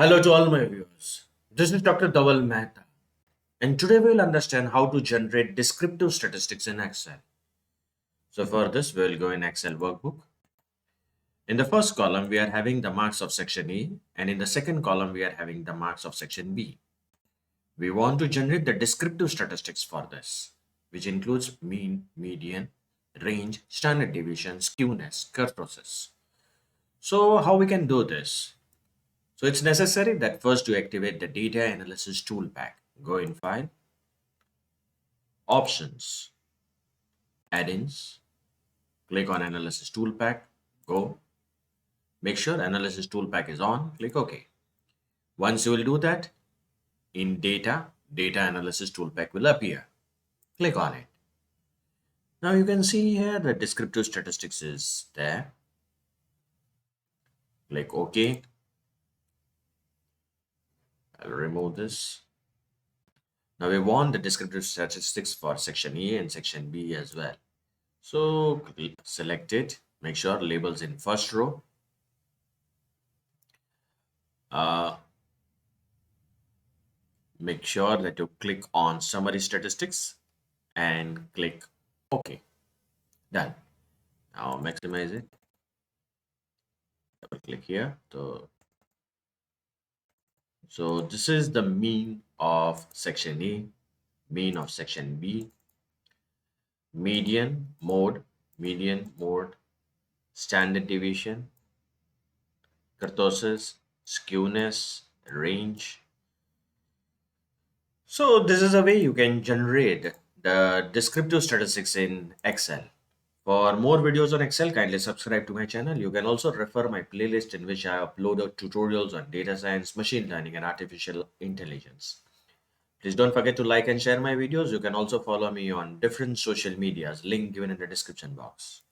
Hello to all my viewers. This is Dr. Dhaval Maheta, and today we'll understand how to generate descriptive statistics in Excel. So for this, we'll go in Excel workbook. In the first column, we are having the marks of section A, and in the second column, we are having the marks of section B. We want to generate the descriptive statistics for this, which includes mean, median, range, standard deviation, skewness, kurtosis. So how we can do this? So it's necessary that first you activate the data analysis tool pack. Go in file, options, add-ins, click on analysis tool pack, go. Make sure analysis tool pack is on, click OK. Once you will do that, in data analysis tool pack will appear. Click on it. Now you can see here the descriptive statistics is there. Click OK. I'll remove this. Now we want the descriptive statistics for section A and section B as well. So select it, make sure labels in first row. Make sure that you click on summary statistics and click OK. Done. Now maximize it. Double click here. So this is the mean of section A, mean of section B, median mode, standard deviation, kurtosis, skewness, range. So this is a way you can generate the descriptive statistics in Excel. For more videos on Excel, kindly subscribe to my channel. You can also refer my playlist in which I uploaded tutorials on data science, machine learning, and artificial intelligence. Please don't forget to like and share my videos. You can also follow me on different social medias, link given in the description box.